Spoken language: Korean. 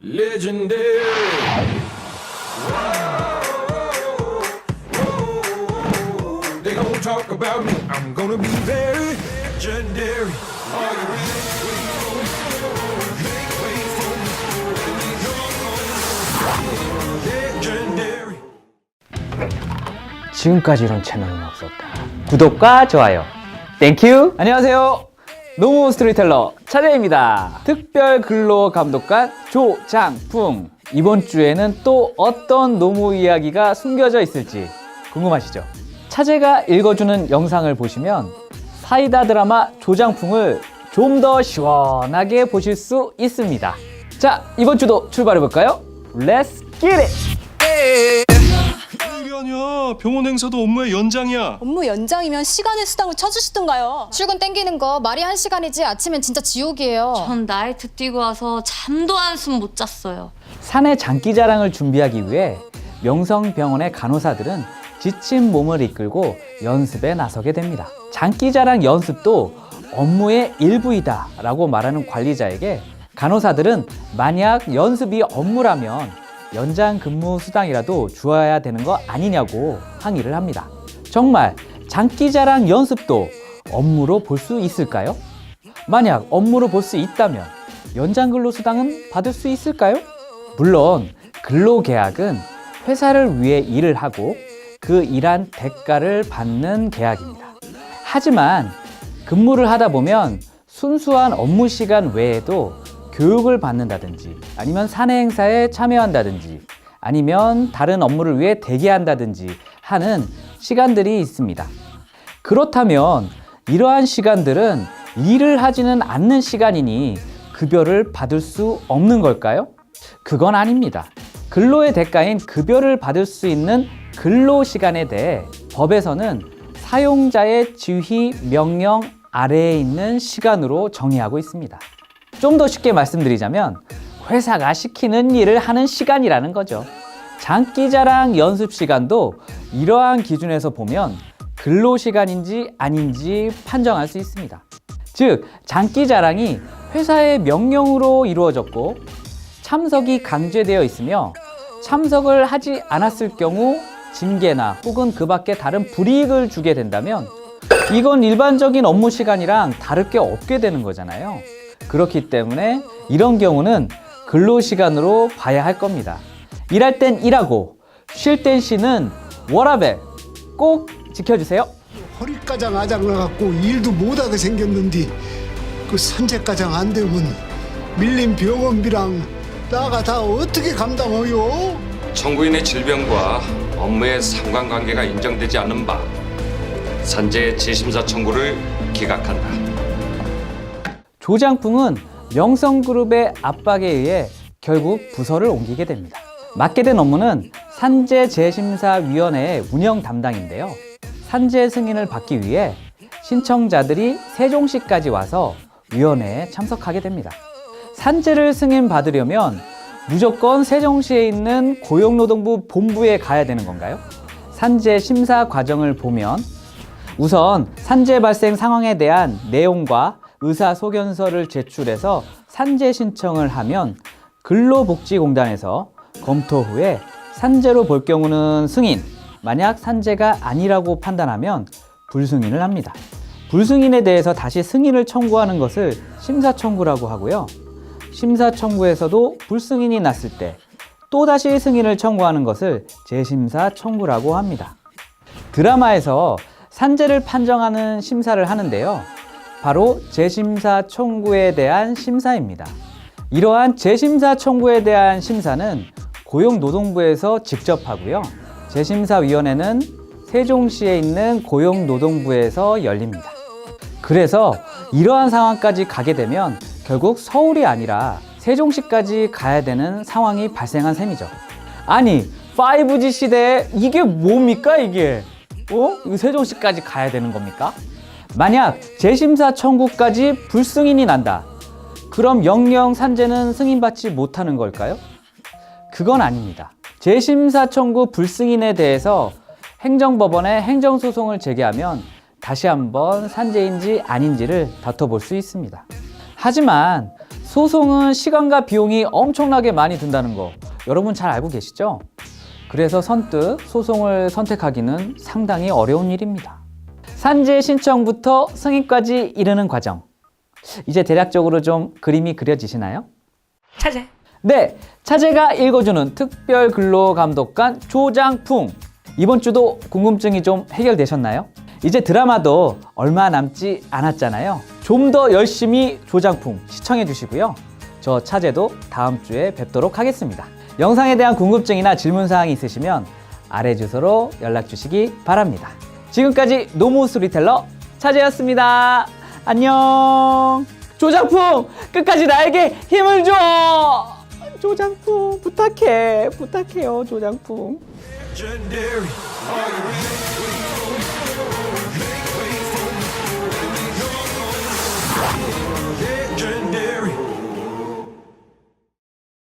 Legendary. They gon' talk about me. I'm gonna be very legendary. Are you ready? Make way for me. Legendary. 지금까지 이런 채널은 없었다. 구독과 좋아요 땡큐. 안녕하세요, 노무 스토리텔러 차재입니다. 특별 근로 감독관 조장풍. 이번 주에는 또 어떤 노무 이야기가 숨겨져 있을지 궁금하시죠? 차재가 읽어주는 영상을 보시면 사이다 드라마 조장풍을 좀 더 시원하게 보실 수 있습니다. 자, 이번 주도 출발해볼까요? Let's get it! 일이 아니야. 병원 행사도 업무의 연장이야. 업무 연장이면 시간의 수당을 쳐주시던가요. 출근 땡기는 거 말이 한 시간이지 아침엔 진짜 지옥이에요. 전 나이트 뛰고 와서 잠도 한숨 못 잤어요. 사내 장기자랑을 준비하기 위해 명성병원의 간호사들은 지친 몸을 이끌고 연습에 나서게 됩니다. 장기자랑 연습도 업무의 일부이다 라고 말하는 관리자에게 간호사들은 만약 연습이 업무라면 연장 근무 수당이라도 주어야 되는 거 아니냐고 항의를 합니다. 정말 장기자랑 연습도 업무로 볼 수 있을까요? 만약 업무로 볼 수 있다면 연장 근로 수당은 받을 수 있을까요? 물론 근로계약은 회사를 위해 일을 하고 그 일한 대가를 받는 계약입니다. 하지만 근무를 하다 보면 순수한 업무 시간 외에도 교육을 받는다든지 아니면 사내 행사에 참여한다든지 아니면 다른 업무를 위해 대기한다든지 하는 시간들이 있습니다. 그렇다면 이러한 시간들은 일을 하지는 않는 시간이니 급여를 받을 수 없는 걸까요? 그건 아닙니다. 근로의 대가인 급여를 받을 수 있는 근로 시간에 대해 법에서는 사용자의 지휘, 명령 아래에 있는 시간으로 정의하고 있습니다. 좀 더 쉽게 말씀드리자면 회사가 시키는 일을 하는 시간이라는 거죠. 장기자랑 연습 시간도 이러한 기준에서 보면 근로시간인지 아닌지 판정할 수 있습니다. 즉, 장기자랑이 회사의 명령으로 이루어졌고 참석이 강제되어 있으며 참석을 하지 않았을 경우 징계나 혹은 그 밖에 다른 불이익을 주게 된다면 이건 일반적인 업무 시간이랑 다를 게 없게 되는 거잖아요. 그렇기 때문에 이런 경우는 근로시간으로 봐야 할 겁니다. 일할 땐 일하고 쉴 땐 쉬는 워라밸 꼭 지켜주세요. 허리가장 아작나갖고 일도 못하게 생겼는데 그 산재가장 안 되면 밀린 병원비랑 나가 다 어떻게 감당해요? 청구인의 질병과 업무의 상관관계가 인정되지 않는 바 산재 재심사 청구를 기각한다. 조장풍은 명성그룹의 압박에 의해 결국 부서를 옮기게 됩니다. 맡게 된 업무는 산재재심사위원회의 운영 담당인데요. 산재 승인을 받기 위해 신청자들이 세종시까지 와서 위원회에 참석하게 됩니다. 산재를 승인받으려면 무조건 세종시에 있는 고용노동부 본부에 가야 되는 건가요? 산재 심사 과정을 보면 우선 산재 발생 상황에 대한 내용과 의사소견서를 제출해서 산재 신청을 하면 근로복지공단에서 검토 후에 산재로 볼 경우는 승인, 만약 산재가 아니라고 판단하면 불승인을 합니다. 불승인에 대해서 다시 승인을 청구하는 것을 심사청구라고 하고요. 심사청구에서도 불승인이 났을 때 또다시 승인을 청구하는 것을 재심사청구라고 합니다. 드라마에서 산재를 판정하는 심사를 하는데요. 바로 재심사 청구에 대한 심사입니다. 이러한 재심사 청구에 대한 심사는 고용노동부에서 직접 하고요. 재심사위원회는 세종시에 있는 고용노동부에서 열립니다. 그래서 이러한 상황까지 가게 되면 결국 서울이 아니라 세종시까지 가야 되는 상황이 발생한 셈이죠. 아니, 5G 시대에 이게 뭡니까 이게? 이거 세종시까지 가야 되는 겁니까? 만약 재심사 청구까지 불승인이 난다. 그럼 영영 산재는 승인받지 못하는 걸까요? 그건 아닙니다. 재심사 청구 불승인에 대해서 행정법원에 행정소송을 제기하면 다시 한번 산재인지 아닌지를 다퉈볼 수 있습니다. 하지만 소송은 시간과 비용이 엄청나게 많이 든다는 거 여러분 잘 알고 계시죠? 그래서 선뜻 소송을 선택하기는 상당히 어려운 일입니다. 산재 신청부터 승인까지 이르는 과정. 이제 대략적으로 좀 그림이 그려지시나요? 차재. 네, 차재가 읽어주는 특별 근로감독관 조장풍. 이번 주도 궁금증이 좀 해결되셨나요? 이제 드라마도 얼마 남지 않았잖아요. 좀 더 열심히 조장풍 시청해 주시고요. 저 차재도 다음 주에 뵙도록 하겠습니다. 영상에 대한 궁금증이나 질문사항이 있으시면 아래 주소로 연락 주시기 바랍니다. 지금까지 노무 스토리텔러 차재였습니다. 안녕. 조장풍 끝까지 나에게 힘을 줘. 조장풍 부탁해요 조장풍. Legendary. Are you ready?